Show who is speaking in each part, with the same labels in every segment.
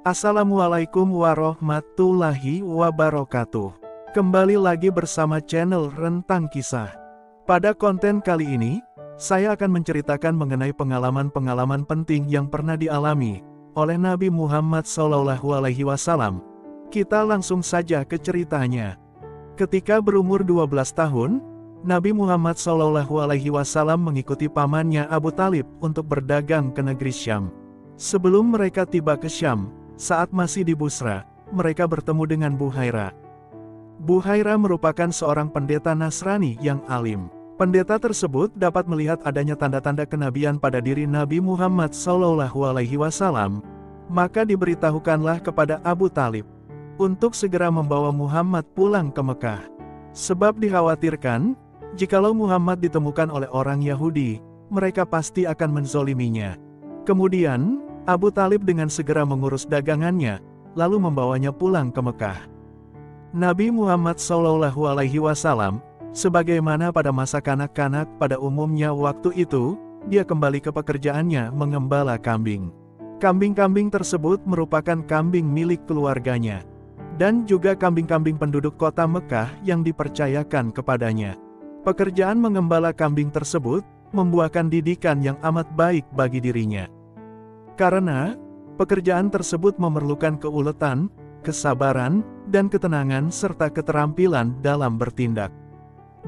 Speaker 1: Assalamualaikum warahmatullahi wabarakatuh. Kembali lagi bersama channel Rentang Kisah. Pada konten kali ini, saya akan menceritakan mengenai pengalaman-pengalaman penting yang pernah dialami oleh Nabi Muhammad SAW. Kita langsung saja ke ceritanya. Ketika berumur 12 tahun, Nabi Muhammad SAW mengikuti pamannya Abu Talib untuk berdagang ke negeri Syam. Sebelum mereka tiba ke Syam, saat masih di Busra, mereka bertemu dengan Buhaira. Buhaira merupakan seorang pendeta Nasrani yang alim. Pendeta tersebut dapat melihat adanya tanda-tanda kenabian pada diri Nabi Muhammad SAW. Maka diberitahukanlah kepada Abu Talib untuk segera membawa Muhammad pulang ke Mekah. Sebab dikhawatirkan, jikalau Muhammad ditemukan oleh orang Yahudi, mereka pasti akan menzoliminya. Kemudian, Abu Talib dengan segera mengurus dagangannya, lalu membawanya pulang ke Mekah. Nabi Muhammad SAW, sebagaimana pada masa kanak-kanak pada umumnya waktu itu, dia kembali ke pekerjaannya mengembala kambing. Kambing-kambing tersebut merupakan kambing milik keluarganya, dan juga kambing-kambing penduduk kota Mekah yang dipercayakan kepadanya. Pekerjaan mengembala kambing tersebut membuahkan didikan yang amat baik bagi dirinya. Karena pekerjaan tersebut memerlukan keuletan, kesabaran, dan ketenangan serta keterampilan dalam bertindak.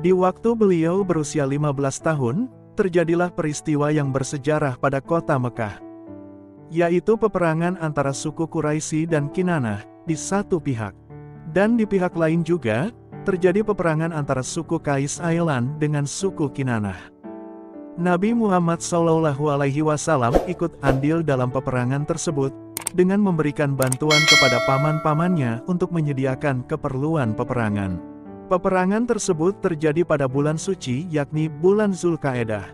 Speaker 1: Di waktu beliau berusia 15 tahun, terjadilah peristiwa yang bersejarah pada kota Mekah, yaitu peperangan antara suku Quraisy dan Kinanah di satu pihak. Dan di pihak lain juga, terjadi peperangan antara suku Qais Ailan dengan suku Kinanah. Nabi Muhammad SAW ikut andil dalam peperangan tersebut, dengan memberikan bantuan kepada paman-pamannya untuk menyediakan keperluan peperangan. Peperangan tersebut terjadi pada bulan suci yakni bulan Zulqa'edah.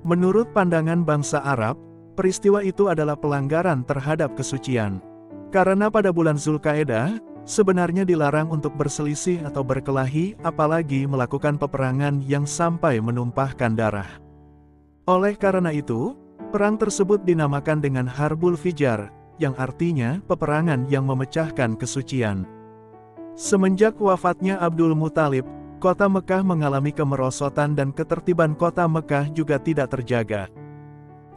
Speaker 1: Menurut pandangan bangsa Arab, peristiwa itu adalah pelanggaran terhadap kesucian. Karena pada bulan Zulqa'edah, sebenarnya dilarang untuk berselisih atau berkelahi, apalagi melakukan peperangan yang sampai menumpahkan darah. Oleh karena itu, perang tersebut dinamakan dengan Harbul Fijar, yang artinya peperangan yang memecahkan kesucian. Semenjak wafatnya Abdul Muthalib, kota Mekah mengalami kemerosotan dan ketertiban kota Mekah juga tidak terjaga.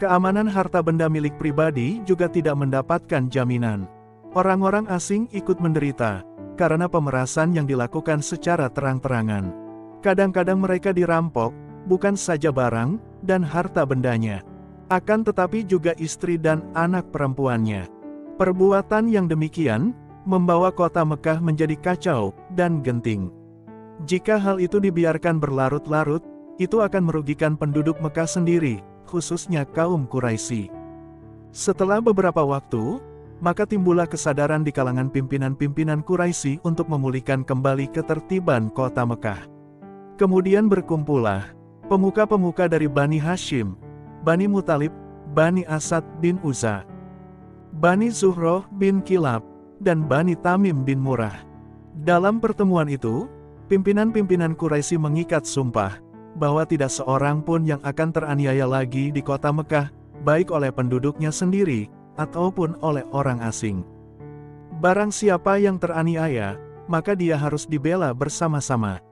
Speaker 1: Keamanan harta benda milik pribadi juga tidak mendapatkan jaminan. Orang-orang asing ikut menderita, karena pemerasan yang dilakukan secara terang-terangan. Kadang-kadang mereka dirampok, bukan saja barang dan harta bendanya, akan tetapi juga istri dan anak perempuannya. Perbuatan yang demikian membawa kota Mekah menjadi kacau dan genting. Jika hal itu dibiarkan berlarut-larut, itu akan merugikan penduduk Mekah sendiri, khususnya kaum Quraisy. Setelah beberapa waktu, maka timbullah kesadaran di kalangan pimpinan-pimpinan Quraisy untuk memulihkan kembali ketertiban kota Mekah. Kemudian berkumpullah pemuka-pemuka dari Bani Hashim, Bani Muthalib, Bani Asad bin Uzza, Bani Zuhroh bin Kilab, dan Bani Tamim bin Murrah. Dalam pertemuan itu, pimpinan-pimpinan Quraisy mengikat sumpah, bahwa tidak seorang pun yang akan teraniaya lagi di kota Mekah, baik oleh penduduknya sendiri, ataupun oleh orang asing. Barang siapa yang teraniaya, maka dia harus dibela bersama-sama.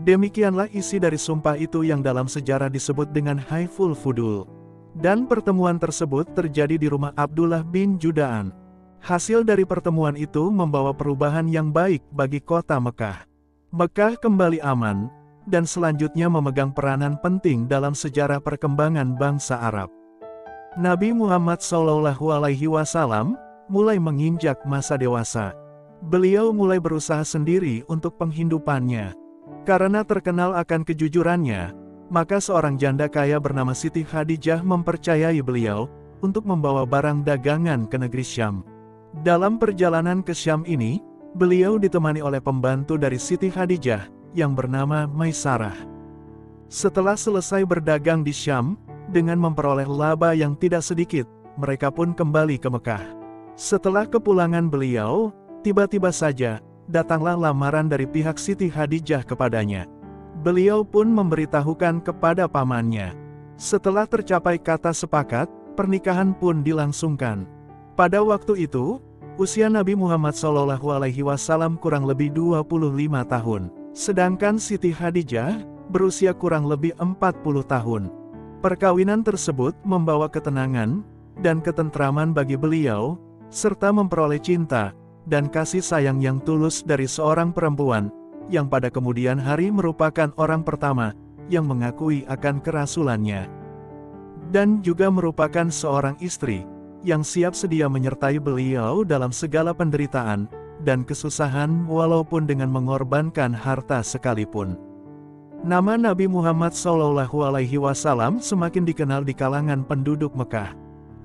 Speaker 1: Demikianlah isi dari sumpah itu yang dalam sejarah disebut dengan Haiful Fudul. Dan pertemuan tersebut terjadi di rumah Abdullah bin Juda'an. Hasil dari pertemuan itu membawa perubahan yang baik bagi kota Mekah. Mekah kembali aman, dan selanjutnya memegang peranan penting dalam sejarah perkembangan bangsa Arab. Nabi Muhammad SAW mulai menginjak masa dewasa. Beliau mulai berusaha sendiri untuk penghidupannya. Karena terkenal akan kejujurannya, maka seorang janda kaya bernama Siti Khadijah mempercayai beliau untuk membawa barang dagangan ke negeri Syam. Dalam perjalanan ke Syam ini, beliau ditemani oleh pembantu dari Siti Khadijah yang bernama Maisarah. Setelah selesai berdagang di Syam, dengan memperoleh laba yang tidak sedikit, mereka pun kembali ke Mekah. Setelah kepulangan beliau, tiba-tiba saja datanglah lamaran dari pihak Siti Khadijah kepadanya. Beliau pun memberitahukan kepada pamannya. Setelah tercapai kata sepakat, pernikahan pun dilangsungkan. Pada waktu itu, Usia Nabi Muhammad SAW kurang lebih 25 tahun. Sedangkan Siti Khadijah berusia kurang lebih 40 tahun. Perkawinan tersebut membawa ketenangan dan ketentraman bagi beliau, serta memperoleh cinta dan kasih sayang yang tulus dari seorang perempuan, yang pada kemudian hari merupakan orang pertama yang mengakui akan kerasulannya. Dan juga merupakan seorang istri yang siap sedia menyertai beliau dalam segala penderitaan dan kesusahan walaupun dengan mengorbankan harta sekalipun. Nama Nabi Muhammad SAW semakin dikenal di kalangan penduduk Mekah.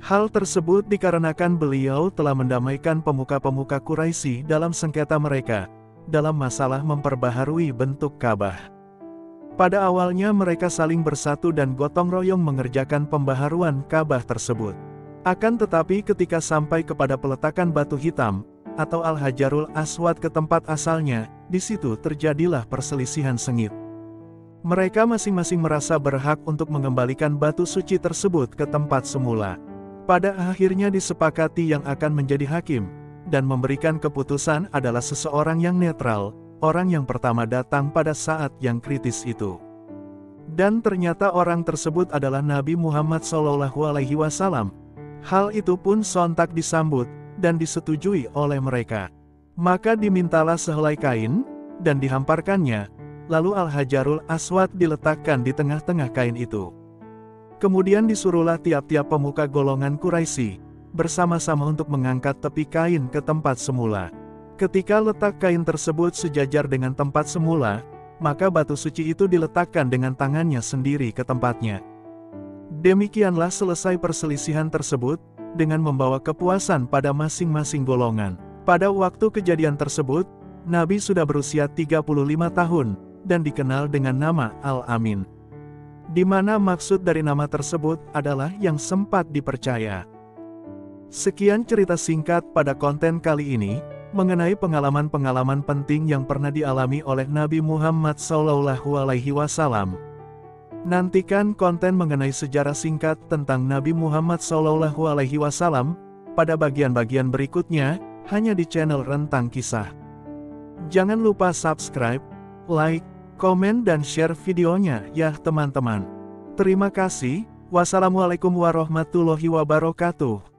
Speaker 1: Hal tersebut dikarenakan beliau telah mendamaikan pemuka-pemuka Quraisy dalam sengketa mereka, dalam masalah memperbaharui bentuk Ka'bah. Pada awalnya mereka saling bersatu dan gotong royong mengerjakan pembaharuan Ka'bah tersebut. Akan tetapi ketika sampai kepada peletakan batu hitam, atau Al-Hajarul Aswad ke tempat asalnya, di situ terjadilah perselisihan sengit. Mereka masing-masing merasa berhak untuk mengembalikan batu suci tersebut ke tempat semula. Pada akhirnya disepakati yang akan menjadi hakim dan memberikan keputusan adalah seseorang yang netral, orang yang pertama datang pada saat yang kritis itu. Dan ternyata orang tersebut adalah Nabi Muhammad SAW. Hal itu pun sontak disambut dan disetujui oleh mereka. Maka dimintalah sehelai kain dan dihamparkannya, lalu Al-Hajarul Aswad diletakkan di tengah-tengah kain itu. Kemudian disuruhlah tiap-tiap pemuka golongan Quraisy bersama-sama untuk mengangkat tepi kain ke tempat semula. Ketika letak kain tersebut sejajar dengan tempat semula, maka batu suci itu diletakkan dengan tangannya sendiri ke tempatnya. Demikianlah selesai perselisihan tersebut, dengan membawa kepuasan pada masing-masing golongan. Pada waktu kejadian tersebut, Nabi sudah berusia 35 tahun, dan dikenal dengan nama Al-Amin. Di mana maksud dari nama tersebut adalah yang sempat dipercaya. Sekian cerita singkat pada konten kali ini, mengenai pengalaman-pengalaman penting yang pernah dialami oleh Nabi Muhammad SAW. Nantikan konten mengenai sejarah singkat tentang Nabi Muhammad SAW pada bagian-bagian berikutnya, hanya di channel Rentang Kisah. Jangan lupa subscribe, like, komen dan share videonya ya teman-teman. Terima kasih. Wassalamualaikum warahmatullahi wabarakatuh.